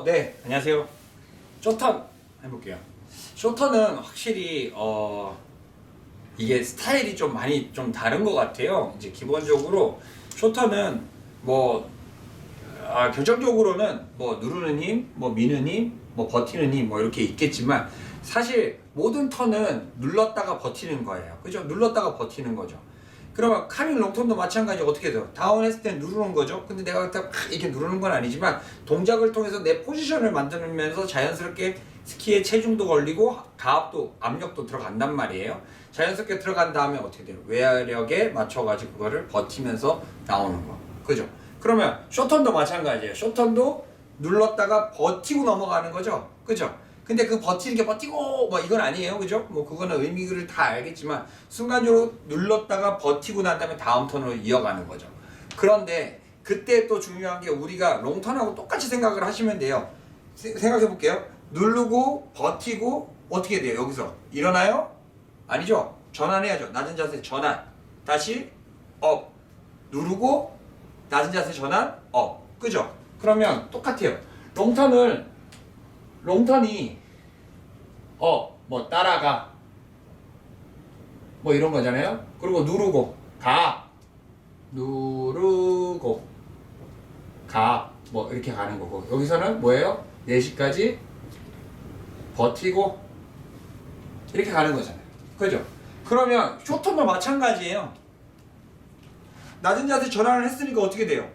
네. 안녕하세요. 쇼턴 해볼게요. 쇼턴은 확실히 이게 스타일이 좀 많이 좀 다른 것 같아요. 이제 기본적으로 쇼턴은 결정적으로는 누르는 힘, 미는 힘, 버티는 힘 이렇게 있겠지만 사실 모든 턴은 눌렀다가 버티는 거예요. 그죠? 눌렀다가 버티는 거죠. 그러면 카밍 롱턴도 마찬가지. 어떻게 돼요? 다운 했을 때 누르는 거죠. 근데 내가 딱 이렇게 누르는 건 아니지만 동작을 통해서 내 포지션을 만들면서 자연스럽게 스키에 체중도 걸리고 가압도 압력도 들어간단 말이에요. 자연스럽게 들어간 다음에 어떻게 돼요? 외력에 맞춰가지고 그거를 버티면서 나오는 거. 그죠? 그러면 쇼턴도 마찬가지예요. 쇼턴도 눌렀다가 버티고 넘어가는 거죠. 그죠? 근데 그 버티는 게 버티고 이건 아니에요. 그죠? 그거는 의미를 다 알겠지만 순간적으로 눌렀다가 버티고 난 다음에 다음 턴으로 이어가는 거죠. 그런데 그때 또 중요한 게 우리가 롱턴하고 똑같이 생각을 하시면 돼요. 생각해 볼게요. 누르고 버티고 어떻게 돼요? 여기서 일어나요? 아니죠? 전환해야죠. 낮은 자세 전환. 다시 업. 누르고 낮은 자세 전환 업. 그죠? 그러면 똑같아요. 롱턴이 따라가 이런 거잖아요. 그리고 누르고 가 이렇게 가는 거고, 여기서는 뭐예요? 4시까지 버티고 이렇게 가는 거잖아요. 그죠? 그러면 쇼턴도 마찬가지예요. 낮은 자세 전환을 했으니까 어떻게 돼요?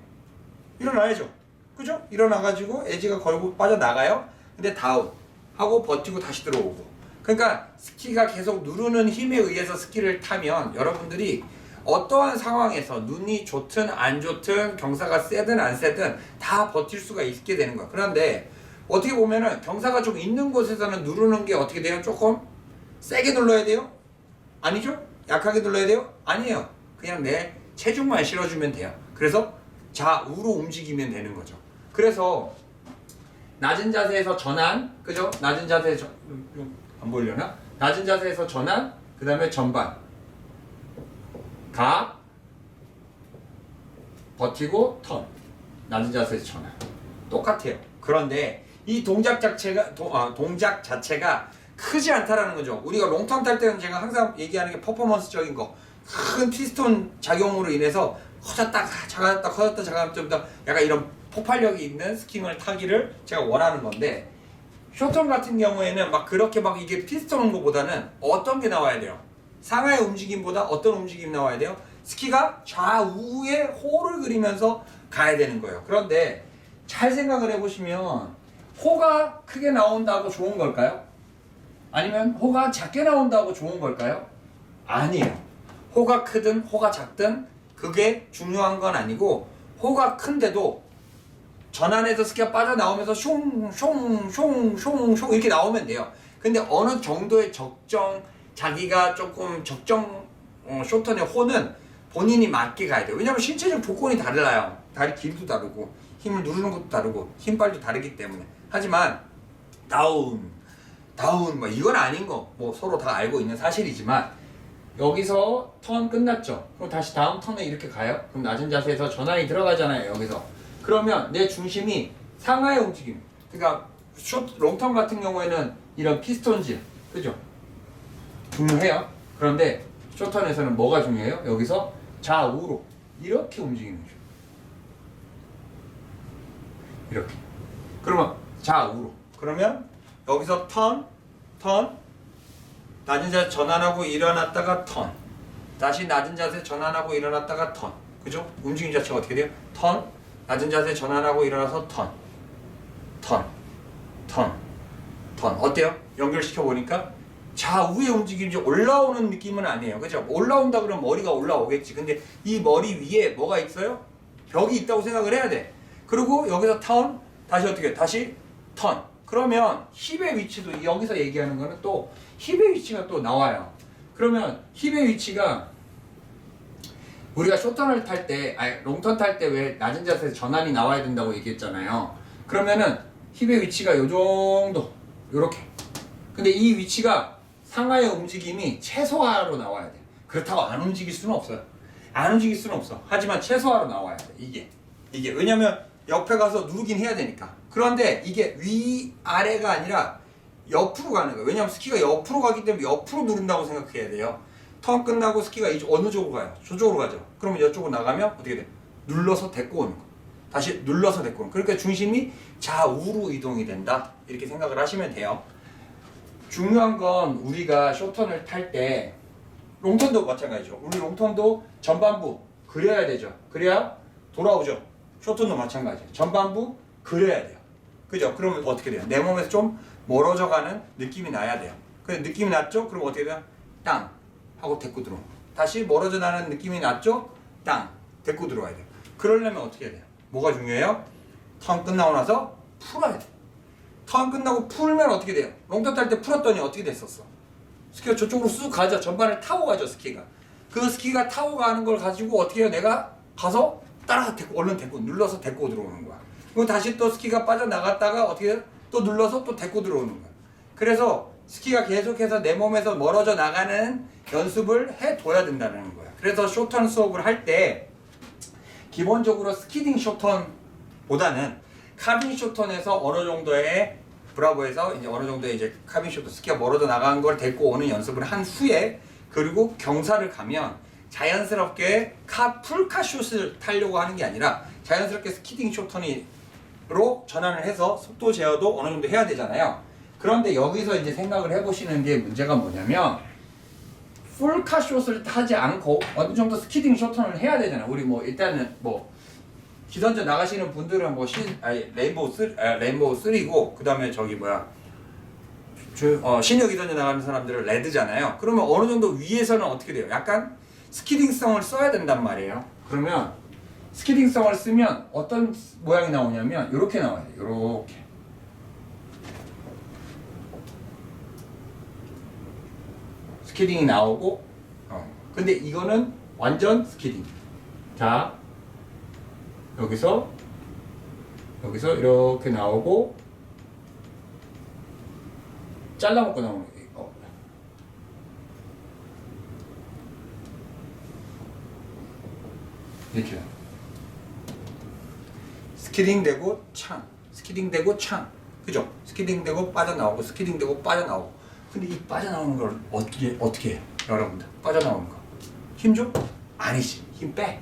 일어나야죠. 그죠? 일어나가지고 에지가 걸고 빠져나가요. 근데 다운 하고 버티고 다시 들어오고. 그러니까 스키가 계속 누르는 힘에 의해서 스키를 타면 여러분들이 어떠한 상황에서 눈이 좋든 안 좋든 경사가 세든 안 세든 다 버틸 수가 있게 되는 거야. 그런데 어떻게 보면은 경사가 좀 있는 곳에서는 누르는 게 어떻게 돼요? 조금 세게 눌러야 돼요? 아니죠? 약하게 눌러야 돼요? 아니에요. 그냥 내 체중만 실어주면 돼요. 그래서 좌우로 움직이면 되는 거죠. 그래서 낮은 자세에서 전환, 그죠? 낮은 자세에서 안 보이려나? 낮은 자세에서 전환, 그 다음에 전반, 가, 버티고 턴, 낮은 자세에서 전환. 똑같아요. 그런데 이 동작 자체가 크지 않다라는 거죠. 우리가 롱턴 탈 때는 제가 항상 얘기하는 게 퍼포먼스적인 거, 큰 피스톤 작용으로 인해서 커졌다 작았다 커졌다 작았다 좀 더 약간 이런 폭발력이 있는 스킹을 타기를 제가 원하는 건데, 쇼턴 같은 경우에는 그렇게 이게 피스톤 거보다는 어떤 게 나와야 돼요? 상하의 움직임보다 어떤 움직임이 나와야 돼요? 스키가 좌우에 호를 그리면서 가야 되는 거예요. 그런데 잘 생각을 해보시면 호가 크게 나온다고 좋은 걸까요? 아니면 호가 작게 나온다고 좋은 걸까요? 아니에요. 호가 크든 호가 작든 그게 중요한 건 아니고, 호가 큰데도 전환해서 스키가 빠져나오면서 숑 이렇게 나오면 돼요. 근데 어느 정도의 자기가 조금 적정 쇼턴의 호는 본인이 맞게 가야 돼요. 왜냐면 신체적 조건이 달라요. 다리 길이도 다르고 힘을 누르는 것도 다르고 힘빨도 다르기 때문에. 하지만 다운 이건 아닌 거 서로 다 알고 있는 사실이지만, 여기서 턴 끝났죠. 그럼 다시 다음 턴에 이렇게 가요. 그럼 낮은 자세에서 전환이 들어가잖아요. 여기서 그러면 내 중심이 상하의 움직임, 그러니까 롱턴 같은 경우에는 이런 피스톤질, 그죠? 중요해요. 그런데 쇼턴에서는 뭐가 중요해요? 여기서 좌우로 이렇게 움직이는 거죠. 이렇게. 그러면 좌우로. 그러면 여기서 턴, 낮은 자세 전환하고 일어났다가 턴, 다시 낮은 자세 전환하고 일어났다가 턴. 그죠? 움직임 자체가 어떻게 돼요? 턴, 낮은 자세 전환하고 일어나서 턴. 어때요? 연결시켜 보니까 좌우의 움직임이 올라오는 느낌은 아니에요. 그죠? 올라온다 그러면 머리가 올라오겠지. 근데 이 머리 위에 뭐가 있어요? 벽이 있다고 생각을 해야 돼. 그리고 여기서 턴, 다시 어떻게 해? 다시 턴. 그러면 힙의 위치도, 여기서 얘기하는 거는 또 힙의 위치가 또 나와요. 그러면 힙의 위치가 우리가 쇼턴을 탈 때, 롱턴 탈 때 왜 낮은 자세에서 전환이 나와야 된다고 얘기했잖아요. 그러면은 힙의 위치가 요 정도, 요렇게. 근데 이 위치가 상하의 움직임이 최소화로 나와야 돼. 그렇다고 안 움직일 수는 없어요. 하지만 최소화로 나와야 돼. 이게 왜냐면 옆에 가서 누르긴 해야 되니까. 그런데 이게 위아래가 아니라 옆으로 가는 거예요. 왜냐하면 스키가 옆으로 가기 때문에 옆으로 누른다고 생각해야 돼요. 턴 끝나고 스키가 어느 쪽으로 가요? 저쪽으로 가죠. 그러면 이쪽으로 나가면 어떻게 돼? 눌러서 데리고 오는 거. 다시 눌러서 데리고 오는 거. 그러니까 중심이 좌우로 이동이 된다. 이렇게 생각을 하시면 돼요. 중요한 건 우리가 쇼턴을 탈 때 롱턴도 마찬가지죠. 우리 롱턴도 전반부 그려야 되죠. 그래야 돌아오죠. 쇼턴도 마찬가지예요. 전반부 그려야 돼요. 그죠? 그러면 어떻게 돼요? 내 몸에서 좀 멀어져 가는 느낌이 나야 돼요. 그 느낌이 났죠? 그럼 어떻게 돼요? 땅 하고 데리고 들어오고 다시 멀어져 나는 느낌이 났죠? 땅 데리고 들어와야 돼요. 그러려면 어떻게 해야 돼요? 뭐가 중요해요? 턴 끝나고 나서 풀어야 돼요. 턴 끝나고 풀면 어떻게 돼요? 롱턴 탈 때 풀었더니 어떻게 됐었어? 스키가 저쪽으로 쑥 가죠. 전반을 타고 가죠. 스키가. 그 스키가 타고 가는 걸 가지고 어떻게 해요? 내가 가서 따라서 데리고 얼른 데리고 눌러서 데리고 들어오는 거야. 그럼 다시 또 스키가 빠져나갔다가 어떻게 해요? 또 눌러서 또 데리고 들어오는 거야. 그래서 스키가 계속해서 내 몸에서 멀어져 나가는 연습을 해둬야 된다는 거야. 그래서 쇼턴 수업을 할 때 기본적으로 스키딩 쇼턴보다는 카빈 쇼턴에서 어느 정도의 브라보에서 이제 어느 정도의 이제 카빈 쇼턴 스키가 멀어져 나간 걸 데리고 오는 연습을 한 후에 그리고 경사를 가면 자연스럽게 풀카숏을 타려고 하는 게 아니라 자연스럽게 스키딩 쇼턴으로 전환을 해서 속도 제어도 어느 정도 해야 되잖아요. 그런데 여기서 이제 생각을 해보시는 게 문제가 뭐냐면 풀카숏을 타지 않고 어느 정도 스키딩 쇼턴을 해야 되잖아요. 우리 뭐 일단은 뭐 기선제 나가시는 분들은 뭐 레인보우 3고 그 다음에 저기 뭐야 시니어 기선제 나가는 사람들은 레드잖아요. 그러면 어느 정도 위에서는 어떻게 돼요? 약간 스키딩성을 써야 된단 말이에요. 그러면 스키딩성을 쓰면 어떤 모양이 나오냐면 이렇게 나와요. 이렇게. 스키딩이 나오고 근데 이거는 완전 스키딩. 자 여기서 이렇게 나오고 잘라먹고 나오는 거. 이렇게 스키딩 되고 창 스키딩 되고 창 그죠? 스키딩 되고 빠져나오고 스키딩 되고 빠져나오고 근데 이 빠져나오는 걸 어떻게 해요? 여러분들 빠져나오는 거 힘 줘? 아니지 힘 빼.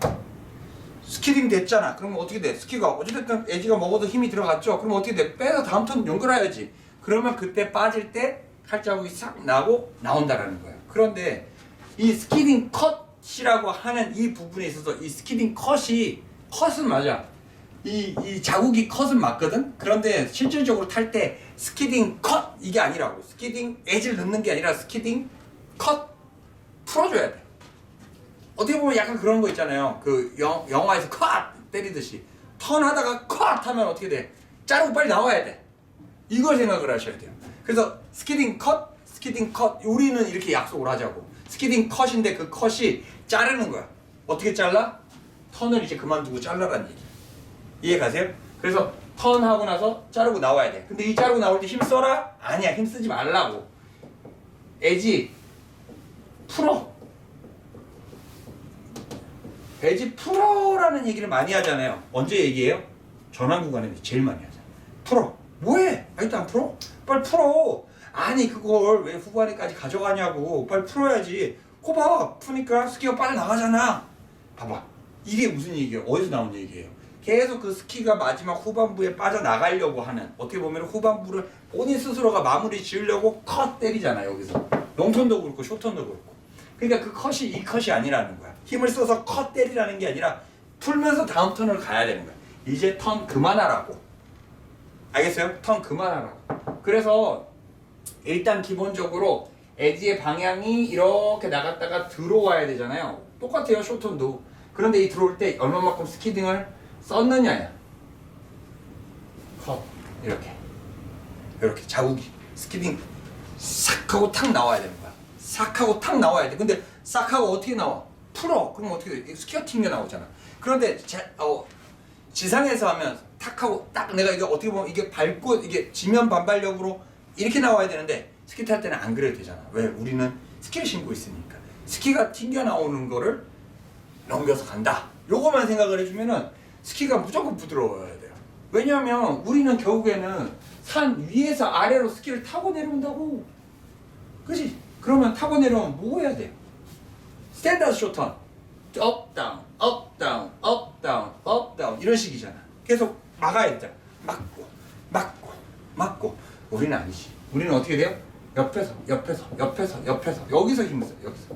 스키딩 됐잖아. 그러면 어떻게 돼? 스키가 어찌됐든 에지가 먹어도 힘이 들어갔죠? 그럼 어떻게 돼? 빼서 다음 턴 연결해야지. 그러면 그때 빠질 때 칼자국이 싹 나고 나온다라는 거예요. 그런데 이 스키딩 컷이라고 하는 이 부분에 있어서 이 스키딩 컷은 맞아. 이 자국이 컷은 맞거든? 그런데 실질적으로 탈 때 스키딩 컷 이게 아니라고. 스키딩 에지를 넣는 게 아니라 스키딩 컷 풀어줘야 돼. 어떻게 보면 약간 그런 거 있잖아요. 그 영화에서 컷 때리듯이 턴하다가 컷 하면 어떻게 돼? 자르고 빨리 나와야 돼. 이걸 생각을 하셔야 돼요. 그래서 스키딩 컷 우리는 이렇게 약속을 하자고. 스키딩 컷인데 그 컷이 자르는 거야. 어떻게 잘라? 턴을 이제 그만두고 잘라라는 얘기. 이해 가세요? 그래서 턴하고 나서 자르고 나와야 돼. 근데 이 자르고 나올 때 힘 써라? 아니야, 힘 쓰지 말라고. 에지 풀어. 에지 풀어라는 얘기를 많이 하잖아요. 언제 얘기해요? 전환 구간에 제일 많이 하잖아. 풀어. 뭐해? 아직도 안 풀어? 빨리 풀어. 아니 그걸 왜 후반에까지 가져가냐고. 빨리 풀어야지. 거 봐. 푸니까 스키가 빠져나가잖아. 봐봐. 이게 무슨 얘기예요? 어디서 나온 얘기예요? 계속 그 스키가 마지막 후반부에 빠져나가려고 하는, 어떻게 보면 후반부를 본인 스스로가 마무리 지으려고 컷 때리잖아요. 여기서 롱턴도 그렇고 쇼턴도 그렇고. 그러니까 그 컷이 이 컷이 아니라는 거야. 힘을 써서 컷 때리라는 게 아니라 풀면서 다음 턴을 가야 되는 거야. 이제 턴 그만하라고. 알겠어요? 턴 그만하라고. 그래서 일단 기본적으로 에지의 방향이 이렇게 나갔다가 들어와야 되잖아요. 똑같아요, 쇼턴도. 그런데 이 들어올 때 얼마만큼 스키딩을 썼느냐야. 컷. 이렇게 자국이 스키딩 싹 하고 탁 나와야 되는 거야. 싹 하고 탁 나와야 돼. 근데 싹 하고 어떻게 나와? 풀어. 그럼 어떻게 돼? 스키가 튕겨 나오잖아. 그런데 지상에서 하면 탁 하고 딱 내가 이게 어떻게 보면 이게 밟고 이게 지면 반발력으로 이렇게 나와야 되는데 스키 탈 때는 안 그래도 되잖아. 왜? 우리는 스키를 신고 있으니까. 스키가 튕겨 나오는 거를 넘겨서 간다. 요거만 생각을 해주면은 스키가 무조건 부드러워야 돼요. 왜냐면 우리는 결국에는 산 위에서 아래로 스키를 타고 내려온다고. 그지? 그러면 타고 내려오면 뭐 해야 돼? 스탠다드 쇼턴. 업 다운, 업 다운, 업 다운, 업 다운 이런 식이잖아. 계속 막아야 돼. 막고, 막고, 막고. 우리는 아니지. 우리는 어떻게 돼요? 옆에서, 옆에서, 옆에서, 옆에서. 여기서 힘을 써. 여기서.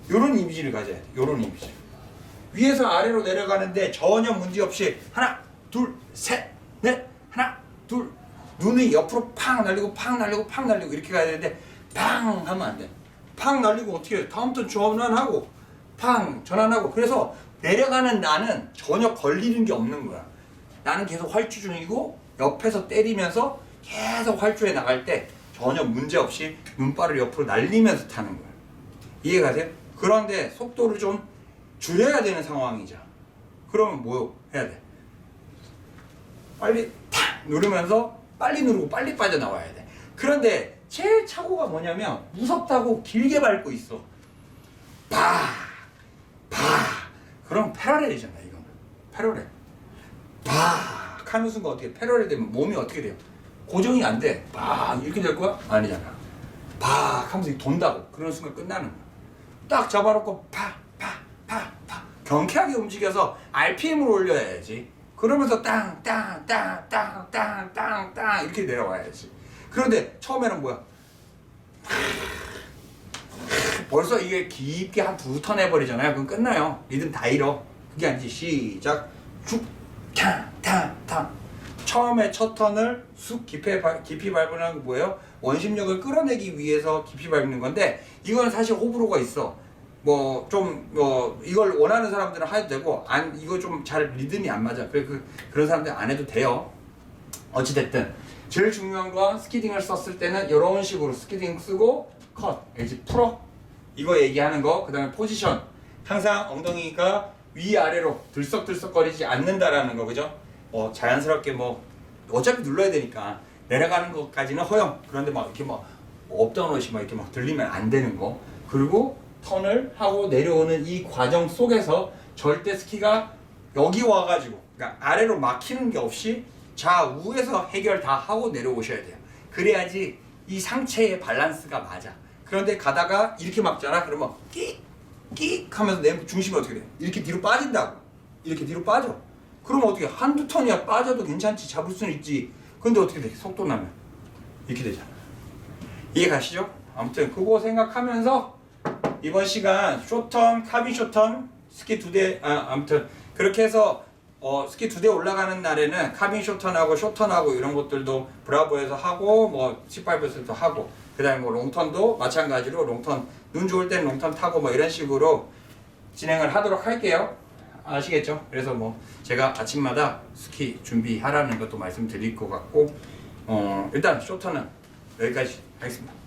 요런 이미지를 가져야 돼. 요런 이미지. 위에서 아래로 내려가는데 전혀 문제 없이 하나, 둘, 셋, 넷, 하나, 둘. 눈이 옆으로 팍 날리고 팍 날리고 팍 날리고 이렇게 가야 되는데 팡 하면 안 돼. 팍 날리고 어떻게 해? 다음부터 전환하고 팡 전환하고. 그래서 내려가는 나는 전혀 걸리는 게 없는 거야. 나는 계속 활주 중이고 옆에서 때리면서 계속 활주해 나갈 때 전혀 문제 없이 눈발을 옆으로 날리면서 타는 거야. 이해가세요? 그런데 속도를 좀 줄여야 되는 상황이죠. 그러면 뭐 해야 돼? 빨리 탁 누르면서 빨리 누르고 빨리 빠져나와야 돼. 그런데 제일 착오가 뭐냐면 무섭다고 길게 밟고 있어. 바 그럼 패러렐이잖아. 이거는 패러렐. 바 하는 순간 어떻게 패러렐 되면 몸이 어떻게 돼요? 고정이 안 돼. 바 이렇게 될 거야? 아니잖아. 바 하면서 돈다고. 그런 순간 끝나는 거야. 딱 잡아놓고 파 경쾌하게 움직여서 RPM을 올려야지. 그러면서 땅 이렇게 내려와야지. 그런데 처음에는 뭐야? 벌써 이게 깊게 한 2턴 해버리잖아요. 그럼 끝나요. 리듬 다 잃어. 그게 아니지. 시작. 쭉 탕. 처음에 첫 턴을 쑥 깊이 밟으는 게 뭐예요? 원심력을 끌어내기 위해서 깊이 밟는 건데 이건 사실 호불호가 있어. 이걸 원하는 사람들은 해도 되고 이거 좀 잘 리듬이 안 맞아. 그런 사람들 안 해도 돼요. 어찌됐든 제일 중요한 건 스키딩을 썼을 때는 이런 식으로 스키딩 쓰고 컷, 에지 풀어 이거 얘기하는 거. 그 다음에 포지션 항상 엉덩이가 위아래로 들썩들썩거리지 않는다라는 거. 그죠? 자연스럽게 어차피 눌러야 되니까 내려가는 것까지는 허용. 그런데 이렇게 업다운 옷이 이렇게 들리면 안 되는 거. 그리고 턴을 하고 내려오는 이 과정 속에서 절대 스키가 여기 와가지고 그러니까 아래로 막히는 게 없이 좌우에서 해결 다 하고 내려오셔야 돼요. 그래야지 이 상체의 밸런스가 맞아. 그런데 가다가 이렇게 막잖아. 그러면 끼익 하면서 내 중심이 어떻게 돼? 이렇게 뒤로 빠진다고. 이렇게 뒤로 빠져. 그러면 어떻게 한두 턴이야 빠져도 괜찮지. 잡을 수는 있지. 근데 어떻게 돼? 속도 나면 이렇게 되잖아. 이해 가시죠? 아무튼 그거 생각하면서 이번 시간 쇼턴, 카빈 쇼턴, 스키 2대 아무튼 그렇게 해서 스키 2대 올라가는 날에는 카빈 쇼턴하고 쇼턴하고 이런 것들도 브라보에서 하고 C5에서도 하고 그 다음에 롱턴도 마찬가지로 롱턴 눈 좋을 땐 롱턴 타고 이런 식으로 진행을 하도록 할게요. 아시겠죠? 그래서 제가 아침마다 스키 준비하라는 것도 말씀드릴 것 같고 일단 쇼턴은 여기까지 하겠습니다.